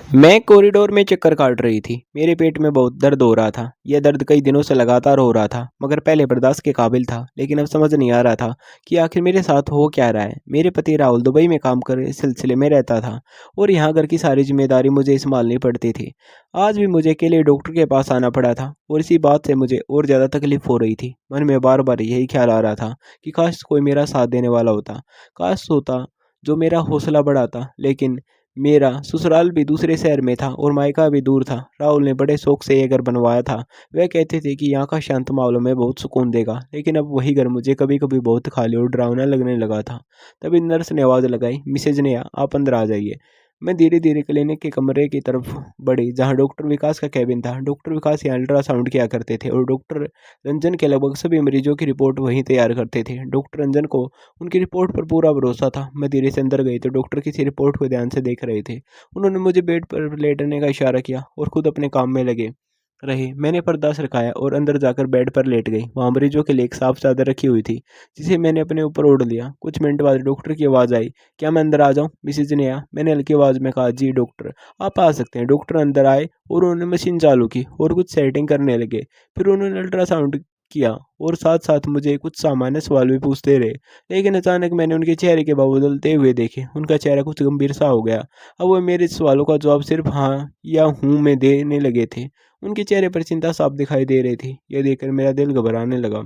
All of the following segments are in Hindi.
मैं कॉरिडोर में चक्कर काट रही थी। मेरे पेट में बहुत दर्द हो रहा था। यह दर्द कई दिनों से लगातार हो रहा था, मगर पहले बर्दाश्त के काबिल था। लेकिन अब समझ नहीं आ रहा था कि आखिर मेरे साथ हो क्या रहा है। मेरे पति राहुल दुबई में काम कर इस सिलसिले में रहता था और यहाँ घर की सारी जिम्मेदारी मुझे संभालनी पड़ती थी। आज भी मुझे अकेले डॉक्टर के पास आना पड़ा था और इसी बात से मुझे और ज़्यादा तकलीफ हो रही थी। मन में बार बार यही ख्याल आ रहा था कि काश कोई मेरा साथ देने वाला होता, काश होता जो मेरा हौसला बढ़ाता। लेकिन मेरा ससुराल भी दूसरे शहर में था और मायका भी दूर था। राहुल ने बड़े शौक से ये घर बनवाया था। वह कहते थे कि यहाँ का शांत माहौल हमें बहुत सुकून देगा, लेकिन अब वही घर मुझे कभी कभी बहुत खाली और डरावना लगने लगा था। तभी नर्स ने आवाज़ लगाई, मिसेज नेहा, आप अंदर आ जाइए। मैं धीरे धीरे क्लिनिक के कमरे की तरफ बढ़ी जहाँ डॉक्टर विकास का कैबिन था। डॉक्टर विकास यहाँ अल्ट्रासाउंड किया करते थे और डॉक्टर रंजन के लगभग सभी मरीजों की रिपोर्ट वहीं तैयार करते थे। डॉक्टर रंजन को उनकी रिपोर्ट पर पूरा भरोसा था। मैं धीरे से अंदर गई तो डॉक्टर किसी रिपोर्ट को ध्यान से देख रहे थे। उन्होंने मुझे बेड पर लेटने का इशारा किया और खुद अपने काम में लगे रहे। मैंने पर्दा सरकाया और अंदर जाकर बेड पर लेट गई। वहाँ मरीजों के लिए एक साफ चादर रखी हुई थी, जिसे मैंने अपने ऊपर ओढ़ लिया। कुछ मिनट बाद डॉक्टर की आवाज़ आई, क्या मैं अंदर आ जाऊँ मिसेज नेहा? मैंने हल्की आवाज़ में कहा, जी डॉक्टर, आप आ सकते हैं। डॉक्टर अंदर आए और उन्होंने मशीन चालू की और कुछ सेटिंग करने लगे। फिर उन्होंने अल्ट्रासाउंड किया और साथ साथ मुझे कुछ सामान्य सवाल भी पूछते रहे। लेकिन अचानक मैंने उनके चेहरे के भाव बदलते हुए देखे। उनका चेहरा कुछ गंभीर सा हो गया। अब वो मेरे सवालों का जवाब सिर्फ हाँ या हूँ में देने लगे थे। उनके चेहरे पर चिंता साफ दिखाई दे रही थी। यह देखकर मेरा दिल घबराने लगा।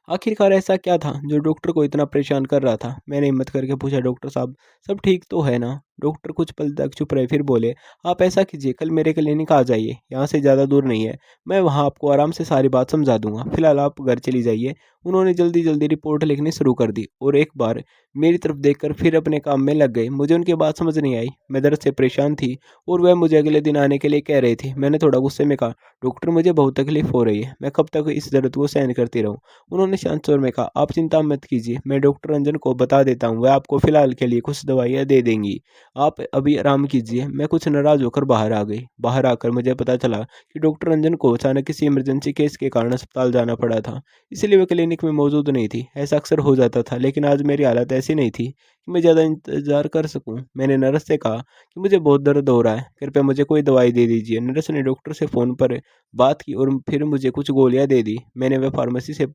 आखिरकार ऐसा क्या था जो डॉक्टर को इतना परेशान कर रहा था? मैंने हिम्मत करके पूछा, डॉक्टर साहब, सब ठीक तो है ना? डॉक्टर कुछ पल तक चुप रहे, फिर बोले, आप ऐसा कीजिए, कल मेरे क्लिनिक आ जाइए। यहाँ से ज़्यादा दूर नहीं है। मैं वहाँ आपको आराम से सारी बात समझा दूंगा। फिलहाल आप घर चली जाइए। उन्होंने जल्दी जल्दी रिपोर्ट लिखनी शुरू कर दी और एक बार मेरी तरफ देखकर फिर अपने काम में लग गए। मुझे उनकी बात समझ नहीं आई। मैं दर्द से परेशान थी और वह मुझे अगले दिन आने के लिए कह रहे थे। मैंने थोड़ा गुस्से में कहा, डॉक्टर, मुझे बहुत तकलीफ हो रही है। मैं कब तक इस दर्द को सहन करती रहूँ? उन्होंने शांत स्वर में कहा, आप चिंता मत कीजिए, मैं डॉक्टर रंजन को बता देता हूँ, वह आपको फिलहाल के लिए कुछ दवाइयाँ दे देंगी। आप अभी आराम कीजिए। मैं कुछ नाराज होकर बाहर आ गई। बाहर आकर मुझे पता चला कि डॉक्टर रंजन को अचानक किसी इमरजेंसी केस के कारण अस्पताल जाना पड़ा था, इसलिए वह क्लिनिक में मौजूद नहीं थी। ऐसा अक्सर हो जाता था, लेकिन आज मेरी हालत ऐसी नहीं थी कि मैं ज़्यादा इंतजार कर सकूं। मैंने नर्स से कहा कि मुझे बहुत दर्द हो रहा है, कृपया मुझे कोई दवाई दे दीजिए। नर्स ने डॉक्टर से फ़ोन पर बात की और फिर मुझे कुछ गोलियां दे दी। मैंने वह फार्मेसी से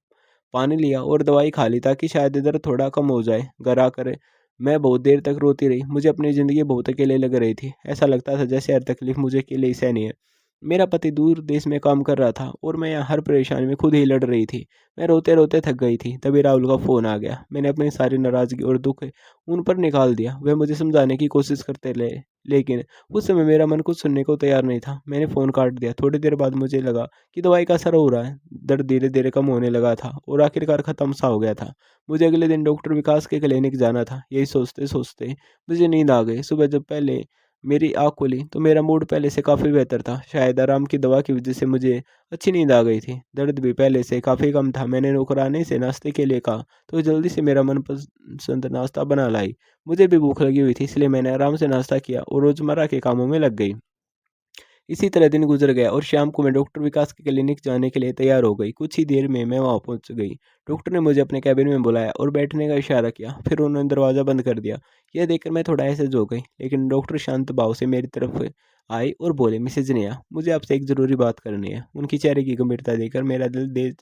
पानी लिया और दवाई खा ली ताकि शायद दर्द थोड़ा कम हो जाए। घर आकर मैं बहुत देर तक रोती रही। मुझे अपनी ज़िंदगी बहुत अकेले लग रही थी। ऐसा लगता था जैसे हर तकलीफ मुझे अकेले ही सहनी है। मेरा पति दूर देश में काम कर रहा था और मैं यहाँ हर परेशानी में खुद ही लड़ रही थी। मैं रोते रोते थक गई थी। तभी राहुल का फ़ोन आ गया। मैंने अपनी सारी नाराज़गी और दुख उन पर निकाल दिया। वह मुझे समझाने की कोशिश करते रहे, लेकिन उस समय मेरा मन कुछ सुनने को तैयार नहीं था। मैंने फ़ोन काट दिया। थोड़ी देर बाद मुझे लगा कि दवाई का असर हो रहा है। दर्द धीरे धीरे कम होने लगा था और आखिरकार ख़त्म सा हो गया था। मुझे अगले दिन डॉक्टर विकास के क्लिनिक जाना था। यही सोचते सोचते मुझे नींद आ गई। सुबह जब पहले मेरी आँख खुली तो मेरा मूड पहले से काफ़ी बेहतर था। शायद आराम की दवा की वजह से मुझे अच्छी नींद आ गई थी। दर्द भी पहले से काफ़ी कम था। मैंने नौकरानी से नाश्ते के लिए कहा तो जल्दी से मेरा मनपसंद नाश्ता बना लाई। मुझे भी भूख लगी हुई थी, इसलिए मैंने आराम से नाश्ता किया और रोज़मर्रा के कामों में लग गई। इसी तरह दिन गुजर गया और शाम को मैं डॉक्टर विकास के क्लिनिक जाने के लिए तैयार हो गई। कुछ ही देर में मैं वहां पहुंच गई। डॉक्टर ने मुझे अपने कैबिन में बुलाया और बैठने का इशारा किया। फिर उन्होंने दरवाज़ा बंद कर दिया। यह देखकर मैं थोड़ा ऐसे हो गई, लेकिन डॉक्टर शांत भाव से मेरी तरफ आए और बोले, मिसेज नेहा, मुझे आपसे एक ज़रूरी बात करनी है। उनकी चेहरे की गंभीरता देखकर मेरा दिल तेज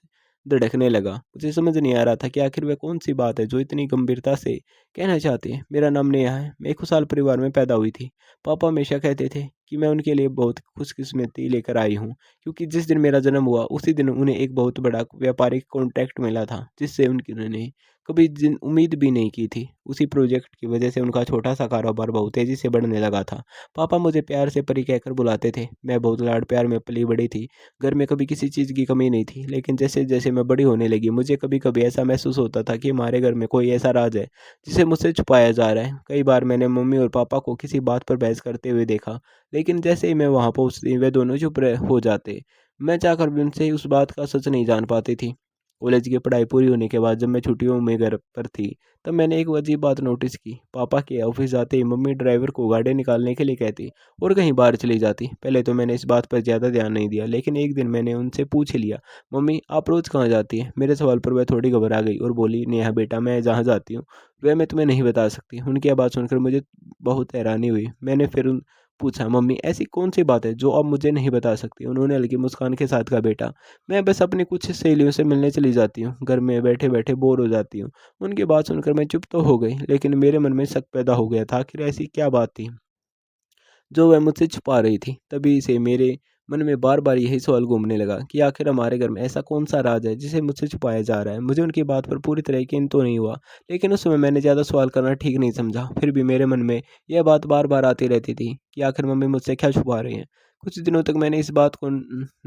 धड़कने लगा। मुझे समझ नहीं आ रहा था कि आखिर वह कौन सी बात है जो इतनी गंभीरता से कहना चाहते हैं। मेरा नाम नेहा है। मैं एक खुशहाल परिवार में पैदा हुई थी। पापा हमेशा कहते थे कि मैं उनके लिए बहुत खुशकिस्मती लेकर आई हूँ, क्योंकि जिस दिन मेरा जन्म हुआ उसी दिन उन्हें एक बहुत बड़ा व्यापारिक कॉन्ट्रैक्ट मिला था, जिससे उनकी उन्होंने कभी जिन उम्मीद भी नहीं की थी। उसी प्रोजेक्ट की वजह से उनका छोटा सा कारोबार बहुत तेज़ी से बढ़ने लगा था। पापा मुझे प्यार से परी कहकर बुलाते थे। मैं बहुत लाड प्यार में पली बड़ी थी। घर में कभी किसी चीज़ की कमी नहीं थी। लेकिन जैसे जैसे मैं बड़ी होने लगी, मुझे कभी कभी ऐसा महसूस होता था कि हमारे घर में कोई ऐसा राज है जिसे मुझसे छुपाया जा रहा है। कई बार मैंने मम्मी और पापा को किसी बात पर बहस करते हुए देखा, लेकिन जैसे ही मैं वहाँ पहुँचती वे दोनों हो जाते। मैं चाहकर भी उनसे उस बात का सच नहीं जान पाती थी। कॉलेज की पढ़ाई पूरी होने के बाद जब मैं छुट्टियों में घर पर थी, तब मैंने एक अजीब बात नोटिस की। पापा के ऑफिस जाते ही मम्मी ड्राइवर को गाड़ी निकालने के लिए कहती और कहीं बाहर चली जाती। पहले तो मैंने इस बात पर ज़्यादा ध्यान नहीं दिया, लेकिन एक दिन मैंने उनसे पूछ ही लिया, मम्मी आप रोज़ कहाँ जाती हैं? मेरे सवाल पर वह थोड़ी घबरा गई और बोली, नेहा बेटा, मैं जहाँ जाती हूँ वह मैं तुम्हें नहीं बता सकती। उनकी आवाज़ सुनकर मुझे बहुत हैरानी हुई। मैंने फिर पूछा, मम्मी ऐसी कौन सी बात है जो आप मुझे नहीं बता सकती? उन्होंने हल्की मुस्कान के साथ कहा, बेटा मैं बस अपनी कुछ सहेलियों से मिलने चली जाती हूँ, घर में बैठे बैठे बोर हो जाती हूँ। उनकी बात सुनकर मैं चुप तो हो गई, लेकिन मेरे मन में शक पैदा हो गया था, आखिर ऐसी क्या बात थी जो वह मुझसे छुपा रही थी। तभी से मेरे मन में बार-बार यही सवाल घूमने लगा कि आखिर हमारे घर में ऐसा कौन-सा राज है जिसे मुझसे छुपाया जा रहा है। मुझे उनकी बात पर पूरी तरह यकीन तो नहीं हुआ, लेकिन उस समय मैंने ज़्यादा सवाल करना ठीक नहीं समझा। फिर भी मेरे मन में यह बात बार-बार आती रहती थी कि आखिर मम्मी मुझसे क्या छुपा रही हैं। कुछ दिनों तक मैंने इस बात को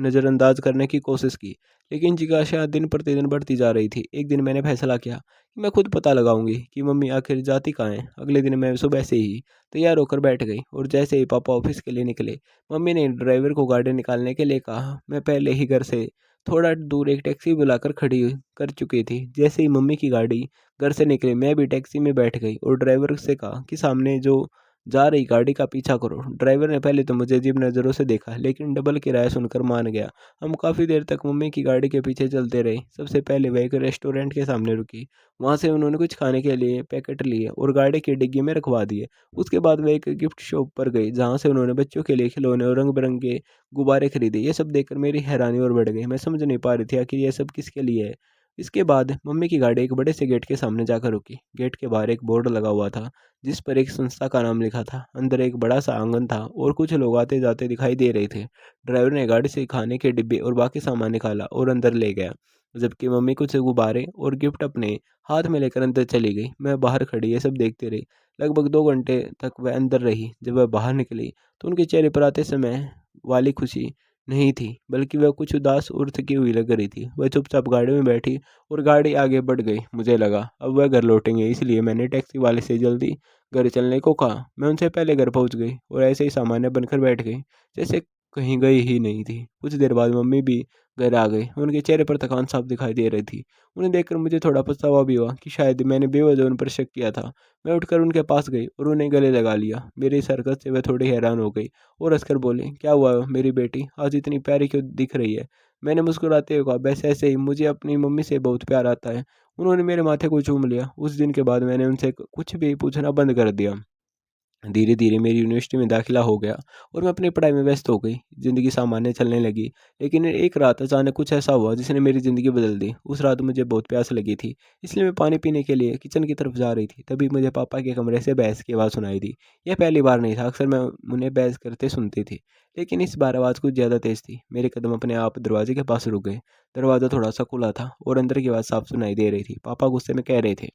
नज़रअंदाज करने की कोशिश की, लेकिन जिज्ञासा दिन प्रतिदिन बढ़ती जा रही थी। एक दिन मैंने फैसला किया कि मैं खुद पता लगाऊंगी कि मम्मी आखिर जाती कहाँ है। अगले दिन मैं सुबह से ही तैयार होकर बैठ गई और जैसे ही पापा ऑफिस के लिए निकले, मम्मी ने ड्राइवर को गाड़ी निकालने के लिए कहा। मैं पहले ही घर से थोड़ा दूर एक टैक्सी बुलाकर खड़ी कर चुकी थी। जैसे ही मम्मी की गाड़ी घर से निकली, मैं भी टैक्सी में बैठ गई और ड्राइवर से कहा कि सामने जो जा रही गाड़ी का पीछा करो। ड्राइवर ने पहले तो मुझे अजीब नज़रों से देखा, लेकिन डबल किराया सुनकर मान गया। हम काफ़ी देर तक मम्मी की गाड़ी के पीछे चलते रहे। सबसे पहले वह एक रेस्टोरेंट के सामने रुकी। वहाँ से उन्होंने कुछ खाने के लिए पैकेट लिए और गाड़ी की डिग्गी में रखवा दिए। उसके बाद वे एक गिफ्ट शॉप पर गई, जहाँ से उन्होंने बच्चों के लिए खिलौने और रंग-बिरंगे गुब्बारे खरीदे। ये सब देखकर मेरी हैरानी और बढ़ गई। मैं समझ नहीं पा रही थी आखिर ये सब किसके लिए है। इसके बाद मम्मी की गाड़ी एक बड़े से गेट के सामने जाकर रुकी। गेट के बाहर एक बोर्ड लगा हुआ था, जिस पर एक संस्था का नाम लिखा था। अंदर एक बड़ा सा आंगन था और कुछ लोग आते-जाते दिखाई दे रहे थे। ड्राइवर ने गाड़ी से खाने के डिब्बे और बाकी सामान निकाला और अंदर ले गया, जबकि मम्मी कुछ गुब्बारे और गिफ्ट अपने हाथ में लेकर अंदर चली गई। मैं बाहर खड़ी ये सब देखते रही। लगभग 2 घंटे तक वह अंदर रही। जब वह बाहर निकली, तो उनके चेहरे पर आते समय वाली खुशी नहीं थी, बल्कि वह कुछ उदास और थकी हुई लग रही थी। वह चुपचाप गाड़ी में बैठी और गाड़ी आगे बढ़ गई। मुझे लगा अब वह घर लौटेंगे, इसलिए मैंने टैक्सी वाले से जल्दी घर चलने को कहा। मैं उनसे पहले घर पहुंच गई और ऐसे ही सामान्य बनकर बैठ गई, जैसे कहीं गई ही नहीं थी। कुछ देर बाद मम्मी भी घर आ गई। उनके चेहरे पर थकान साफ दिखाई दे रही थी। उन्हें देखकर मुझे थोड़ा पछतावा भी हुआ कि शायद मैंने बेवजह उन पर शक किया था। मैं उठकर उनके पास गई और उन्हें गले लगा लिया। मेरी इस हरकत से वह थोड़ी हैरान हो गई और हंसकर बोली, क्या हुआ मेरी बेटी, आज इतनी प्यारी क्यों दिख रही है? मैंने मुस्कुराते हुए कहा, बस ऐसे ही, मुझे अपनी मम्मी से बहुत प्यार आता है। उन्होंने मेरे माथे को चूम लिया। उस दिन के बाद मैंने उनसे कुछ भी पूछना बंद कर दिया। धीरे धीरे मेरी यूनिवर्सिटी में दाखिला हो गया और मैं अपनी पढ़ाई में व्यस्त हो गई। ज़िंदगी सामान्य चलने लगी, लेकिन एक रात अचानक कुछ ऐसा हुआ जिसने मेरी ज़िंदगी बदल दी। उस रात मुझे बहुत प्यास लगी थी, इसलिए मैं पानी पीने के लिए किचन की तरफ जा रही थी। तभी मुझे पापा के कमरे से बहस की आवाज़ सुनाई दी। यह पहली बार नहीं था, अक्सर मैं उन्हें बहस करते सुनती थी, लेकिन इस बार आवाज़ कुछ ज़्यादा तेज़ थी। मेरे कदम अपने आप दरवाजे के पास रुक गए। दरवाज़ा थोड़ा सा खुला था और अंदर की आवाज़ साफ सुनाई दे रही थी। पापा गुस्से में कह रहे थे,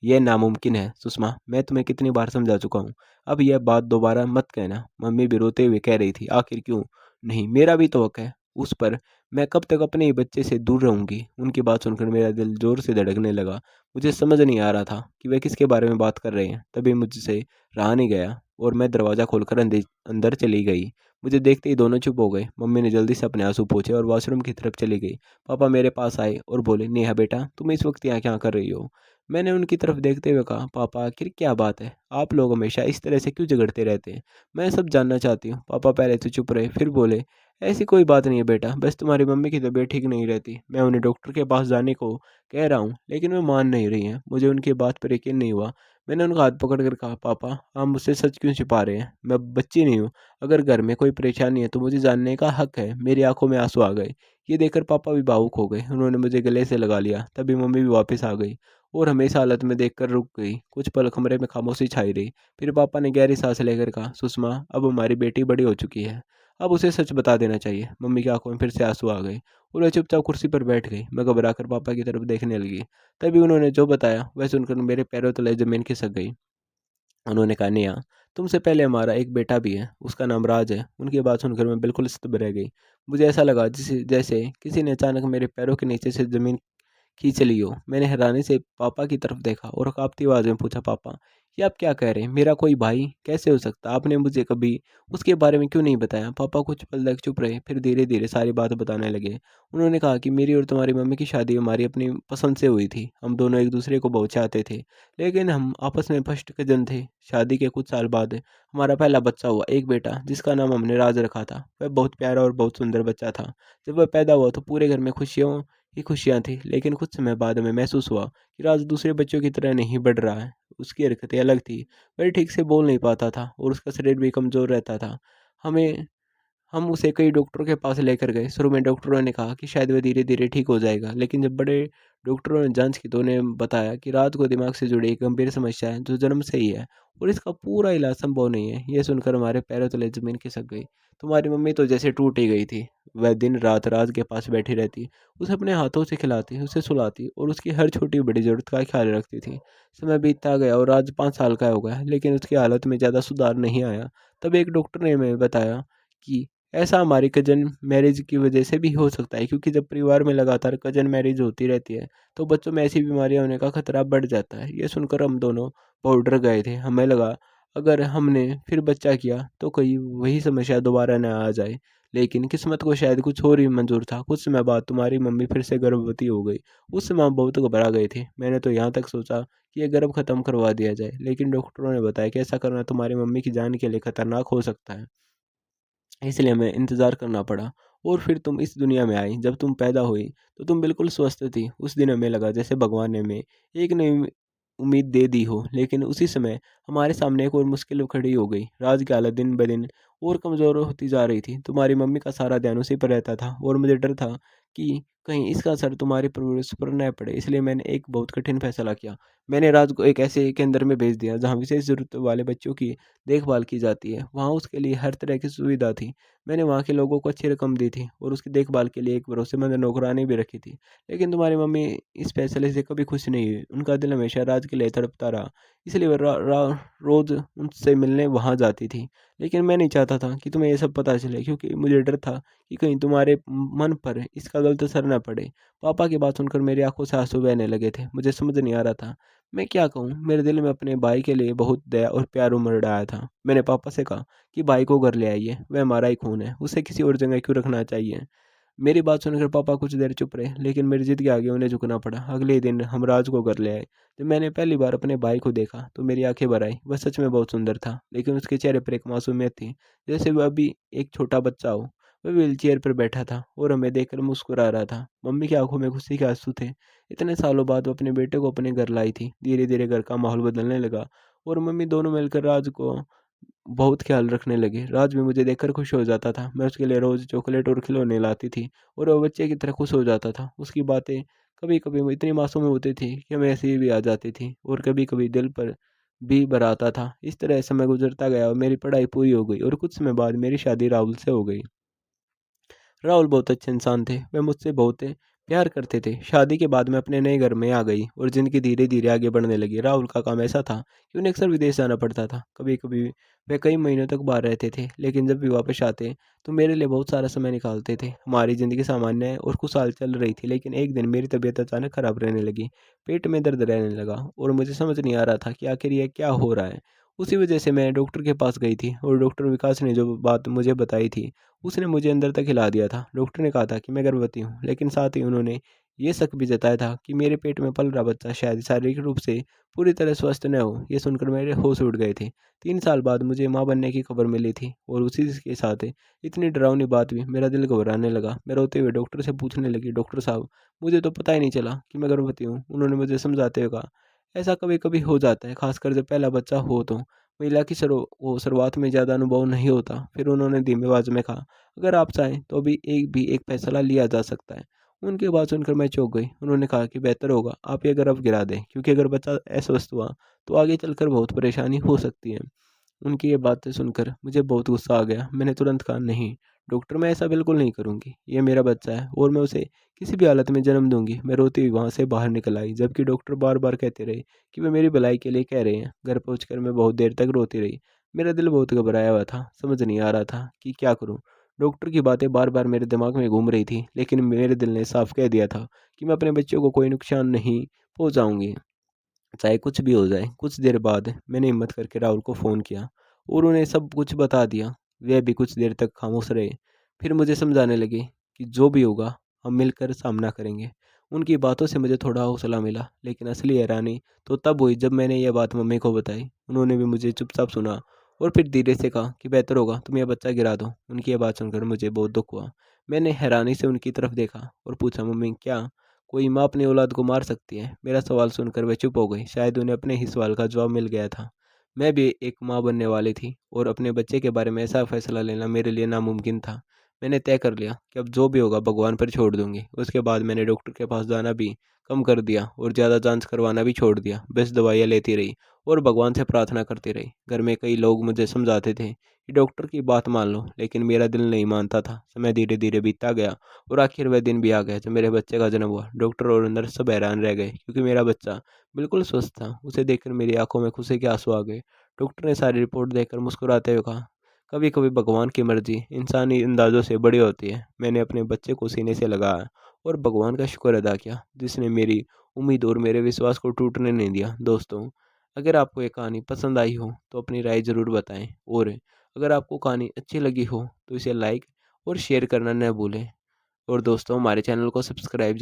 यह नामुमकिन है सुषमा, मैं तुम्हें कितनी बार समझा चुका हूँ, अब यह बात दोबारा मत कहना। मम्मी भी रोते हुए कह रही थी, आखिर क्यों नहीं, मेरा भी तो हक है उस पर, मैं कब तक अपने ही बच्चे से दूर रहूंगी? उनकी बात सुनकर मेरा दिल जोर से धड़कने लगा। मुझे समझ नहीं आ रहा था कि वे किसके बारे में बात कर रहे हैं। तभी मुझसे रहा नहीं गया और मैं दरवाज़ा खोलकर अंदर अंदर चली गई। मुझे देखते ही दोनों चुप हो गए। मम्मी ने जल्दी से अपने आंसू पोंछे और वॉशरूम की तरफ चली गई। पापा मेरे पास आए और बोले, नेहा बेटा, तुम इस वक्त यहाँ क्या कर रही हो? मैंने उनकी तरफ देखते हुए कहा, पापा आखिर क्या बात है? आप लोग हमेशा इस तरह से क्यों झगड़ते रहते हैं? मैं सब जानना चाहती हूँ। पापा पहले तो चुप रहे, फिर बोले, ऐसी कोई बात नहीं है बेटा, बस तुम्हारी मम्मी की तबीयत ठीक नहीं रहती। मैं उन्हें डॉक्टर के पास जाने को कह रहा हूँ, लेकिन वे मान नहीं रही हैं। मुझे उनकी बात पर यकीन नहीं हुआ। मैंने उनका हाथ पकड़कर कहा, पापा आप मुझसे सच क्यों छिपा रहे हैं? मैं बच्ची नहीं हूँ। अगर घर में कोई परेशानी है तो मुझे जानने का हक है। मेरी आंखों में आंसू आ गए। ये देखकर पापा भी भावुक हो गए। उन्होंने मुझे गले से लगा लिया। तभी मम्मी भी वापस आ गई और हमें इस हालत में देखकर रुक गई। कुछ पल कमरे में खामोशी छाई रही। फिर पापा ने गहरी सांस लेकर कहा, सुषमा अब हमारी बेटी बड़ी हो चुकी है, अब उसे सच बता देना चाहिए। मम्मी की आंखों में फिर से आंसू आ गए और वह चुपचाप कुर्सी पर बैठ गई। मैं घबराकर पापा की तरफ देखने लगी। तभी उन्होंने जो बताया वह सुनकर मेरे पैरों तले जमीन खिसक गई। उन्होंने कहा, नेहा, तुमसे पहले हमारा एक बेटा भी है, उसका नाम राज है। उनकी बात सुनकर मैं बिल्कुल स्तब्ध रह गई। मुझे ऐसा लगा जैसे जैसे किसी ने अचानक मेरे पैरों के नीचे से जमीन खींच लियो। मैंने हैरानी से पापा की तरफ देखा और काँपती आवाज़ में पूछा, पापा ये आप क्या कह रहे हैं? मेरा कोई भाई कैसे हो सकता? आपने मुझे कभी उसके बारे में क्यों नहीं बताया? पापा कुछ पल तक चुप रहे, फिर धीरे-धीरे सारी बात बताने लगे। उन्होंने कहा कि मेरी और तुम्हारी मम्मी की शादी हमारी अपनी पसंद से हुई थी। हम दोनों एक-दूसरे को बहुत चाहते थे, लेकिन हम आपस में फर्स्ट कज़न थे। शादी के कुछ साल बाद हमारा पहला बच्चा हुआ, एक बेटा जिसका नाम हमने राज रखा था। वह बहुत प्यारा और बहुत सुंदर बच्चा था। जब वह पैदा हुआ तो पूरे घर में खुशियों ही खुशियाँ थी, लेकिन कुछ समय बाद हमें महसूस हुआ कि राज दूसरे बच्चों की तरह नहीं बढ़ रहा है। उसकी हरकतें अलग थी, वह ठीक से बोल नहीं पाता था और उसका शरीर भी कमज़ोर रहता था। हमें हम उसे कई डॉक्टरों के पास लेकर गए। शुरू में डॉक्टरों ने कहा कि शायद वह धीरे-धीरे ठीक हो जाएगा, लेकिन जब बड़े डॉक्टरों ने जाँच की तो उन्हें बताया कि रात को दिमाग से जुड़ी एक गंभीर समस्या है जो जन्म से ही है और इसका पूरा इलाज संभव नहीं है। ये सुनकर हमारे पैरों तले ज़मीन खिसक गई। तुम्हारी मम्मी तो जैसे टूट ही गई थी। वह दिन-रात राज के पास बैठी रहती, उसे अपने हाथों से खिलाती, उसे सुलाती और उसकी हर छोटी-बड़ी ज़रूरत का ख्याल रखती थी। समय बीतता गया और राज 5 साल का हो गया, लेकिन उसकी हालत में ज़्यादा सुधार नहीं आया। तब एक डॉक्टर ने हमें बताया कि ऐसा हमारी कज़न मैरिज की वजह से भी हो सकता है, क्योंकि जब परिवार में लगातार कज़न मैरिज होती रहती है, तो बच्चों में ऐसी बीमारियाँ होने का खतरा बढ़ जाता है। ये सुनकर हम दोनों बहुत डर गए थे। हमें लगा अगर हमने फिर बच्चा किया तो कहीं वही समस्या दोबारा न आ जाए। लेकिन किस्मत को शायद कुछ और ही मंज़ूर था। कुछ समय बाद तुम्हारी मम्मी फिर से गर्भवती हो गई। उस समय हम बहुत घबरा गए थे। मैंने तो यहाँ तक सोचा कि ये गर्भ खत्म करवा दिया जाए, लेकिन डॉक्टरों ने बताया कि ऐसा करना तुम्हारी मम्मी की जान के लिए खतरनाक हो सकता है। इसलिए हमें इंतज़ार करना पड़ा और फिर तुम इस दुनिया में आई। जब तुम पैदा हुई तो तुम बिल्कुल स्वस्थ थी। उस दिन हमें लगा जैसे भगवान ने हमें एक नई उम्मीद दे दी हो। लेकिन उसी समय हमारे सामने एक और मुश्किल खड़ी हो गई। राज की हालत दिन ब दिन और कमज़ोर होती जा रही थी। तुम्हारी मम्मी का सारा ध्यान उसी पर रहता था और मुझे डर था कि कहीं इसका असर तुम्हारी परवरिश पर न पड़े। इसलिए मैंने एक बहुत कठिन फैसला किया। मैंने राज को एक ऐसे केंद्र में भेज दिया जहाँ विशेष ज़रूरत वाले बच्चों की देखभाल की जाती है। वहाँ उसके लिए हर तरह की सुविधा थी। मैंने वहाँ के लोगों को अच्छी रकम दी थी और उसकी देखभाल के लिए एक भरोसेमंद नौकरानी भी रखी थी। लेकिन तुम्हारी मम्मी इस फैसले से कभी खुश नहीं हुई। उनका दिल हमेशा राज के लिए तड़पता रहा। इसलिए वह रोज़ उनसे मिलने वहाँ जाती थी। लेकिन मैं नहीं चाहता था कि तुम्हें ये सब पता चले, क्योंकि मुझे डर था कि कहीं तुम्हारे मन पर इसका गलत असर न पड़े। पापा की बात सुनकर मेरी आँखों से आँसू बहने लगे थे। मुझे समझ नहीं आ रहा था मैं क्या कहूँ। मेरे दिल में अपने भाई के लिए बहुत दया और प्यार उमड़ आया था। मैंने पापा से कहा कि भाई को घर ले आइए, वह हमारा ही खून है, उसे किसी और जगह क्यों रखना चाहिए। मेरी बात सुनकर पापा कुछ देर चुप रहे, लेकिन मेरी जिद के आगे उन्हें झुकना पड़ा। अगले ही दिन हम राज को घर ले आए। जब मैंने पहली बार अपने भाई को देखा तो मेरी आंखें भर आई। वह सच में बहुत सुंदर था, लेकिन उसके चेहरे पर एक मासूमियत थी, जैसे वह अभी एक छोटा बच्चा हो। वह व्हीलचेयर पर बैठा था और हमें देखकर मुस्कुरा रहा था। मम्मी की आंखों में खुशी के आंसू थे। इतने सालों बाद वो अपने बेटे को अपने घर लाई थी। धीरे धीरे घर का माहौल बदलने लगा और मम्मी दोनों मिलकर राज को बहुत ख्याल रखने लगे। राज भी मुझे देखकर खुश हो जाता था। मैं उसके लिए रोज़ चॉकलेट और खिलौने लाती थी और वो बच्चे की तरह खुश हो जाता था। उसकी बातें कभी-कभी वो इतनी मासूम होती थी कि हमें हँसी भी आ जाती थी और कभी-कभी दिल पर भी भर आता था। इस तरह समय गुज़रता गया और मेरी पढ़ाई पूरी हो गई और कुछ समय बाद मेरी शादी राहुल से हो गई। राहुल बहुत अच्छे इंसान थे। वे मुझसे बहुत प्यार करते थे। शादी के बाद मैं अपने नए घर में आ गई और ज़िंदगी धीरे-धीरे आगे बढ़ने लगी। राहुल का काम ऐसा था कि उन्हें अक्सर विदेश जाना पड़ता था। कभी-कभी वे कई महीनों तक बाहर रहते थे, लेकिन जब भी वापस आते तो मेरे लिए बहुत सारा समय निकालते थे। हमारी ज़िंदगी सामान्य और खुशहाल चल रही थी, लेकिन एक दिन मेरी तबीयत अचानक खराब रहने लगी। पेट में दर्द रहने लगा और मुझे समझ नहीं आ रहा था कि आखिर ये क्या हो रहा है। उसी वजह से मैं डॉक्टर के पास गई थी और डॉक्टर विकास ने जो बात मुझे बताई थी उसने मुझे अंदर तक हिला दिया था। डॉक्टर ने कहा था कि मैं गर्भवती हूँ, लेकिन साथ ही उन्होंने ये शक भी जताया था कि मेरे पेट में पल रहा बच्चा शायद शारीरिक रूप से पूरी तरह स्वस्थ न हो। ये सुनकर मेरे होश उड़ गए थे। 3 साल बाद मुझे माँ बनने की खबर मिली थी और उसी के साथ इतनी डरावनी बात भी। मेरा दिल घबराने लगा। मैं रोते हुए डॉक्टर से पूछने लगी, डॉक्टर साहब, मुझे तो पता ही नहीं चला कि मैं गर्भवती हूँ। उन्होंने मुझे समझाते हुए कहा, ऐसा कभी कभी हो जाता है, खासकर जब पहला बच्चा हो तो। महिला की शुरुआत में ज़्यादा अनुभव नहीं होता। फिर उन्होंने धीमी आवाज़ में कहा, अगर आप चाहें तो अभी एक फैसला लिया जा सकता है। उनकी बात सुनकर मैं चौंक गई। उन्होंने कहा कि बेहतर होगा आप ये गर्भ गिरा दें, क्योंकि अगर बच्चा अस्वस्थ हुआ तो आगे चलकर बहुत परेशानी हो सकती है। उनकी ये बातें सुनकर मुझे बहुत गुस्सा आ गया। मैंने तुरंत कहा, नहीं डॉक्टर, मैं ऐसा बिल्कुल नहीं करूँगी। ये मेरा बच्चा है और मैं उसे किसी भी हालत में जन्म दूँगी। मैं रोती हुई वहाँ से बाहर निकल आई, जबकि डॉक्टर बार-बार कहते रहे कि वे मेरी भलाई के लिए कह रहे हैं। घर पहुँचकर मैं बहुत देर तक रोती रही। मेरा दिल बहुत घबराया हुआ था, समझ नहीं आ रहा था कि क्या करूँ। डॉक्टर की बातें बार-बार मेरे दिमाग में घूम रही थी, लेकिन मेरे दिल ने साफ कह दिया था कि मैं अपने बच्चों को कोई नुकसान नहीं पहुँचाऊँगी, चाहे कुछ भी हो जाए। कुछ देर बाद मैंने हिम्मत करके राहुल को फ़ोन किया और उन्हें सब कुछ बता दिया। वे भी कुछ देर तक खामोश रहे। फिर मुझे समझाने लगे कि जो भी होगा हम मिलकर सामना करेंगे। उनकी बातों से मुझे थोड़ा हौसला मिला, लेकिन असली हैरानी तो तब हुई जब मैंने ये बात मम्मी को बताई। उन्होंने भी मुझे चुपचाप सुना और फिर धीरे से कहा कि बेहतर होगा तुम ये बच्चा गिरा दो। उनकी ये बात सुनकर मुझे बहुत दुःख हुआ। मैंने हैरानी से उनकी तरफ देखा और पूछा, मम्मी क्या कोई माँ अपनी औलाद को मार सकती है? मेरा सवाल सुनकर वह चुप हो गई। शायद उन्हें अपने ही सवाल का जवाब मिल गया था। मैं भी एक माँ बनने वाली थी और अपने बच्चे के बारे में ऐसा फैसला लेना मेरे लिए नामुमकिन था। मैंने तय कर लिया कि अब जो भी होगा भगवान पर छोड़ दूंगी। उसके बाद मैंने डॉक्टर के पास जाना भी कम कर दिया और ज़्यादा जांच करवाना भी छोड़ दिया। बस दवाइयाँ लेती रही और भगवान से प्रार्थना करती रही। घर में कई लोग मुझे समझाते थे कि डॉक्टर की बात मान लो, लेकिन मेरा दिल नहीं मानता था। समय धीरे धीरे बीतता गया और आखिर वह दिन भी आ गया जब मेरे बच्चे का जन्म हुआ। डॉक्टर और नर्स सब हैरान रह गए क्योंकि मेरा बच्चा बिल्कुल स्वस्थ था। उसे देखकर मेरी आंखों में खुशी के आंसू आ गए। डॉक्टर ने सारी रिपोर्ट देखकर मुस्कुराते हुए कहा, कभी कभी भगवान की मर्जी इंसानी अंदाजों से बड़ी होती है। मैंने अपने बच्चे को सीने से लगाया और भगवान का शुक्र अदा किया जिसने मेरी उम्मीद और मेरे विश्वास को टूटने नहीं दिया। दोस्तों, अगर आपको ये कहानी पसंद आई हो तो अपनी राय ज़रूर बताएं, और अगर आपको कहानी अच्छी लगी हो तो इसे लाइक और शेयर करना न भूलें। और दोस्तों, हमारे चैनल को सब्सक्राइब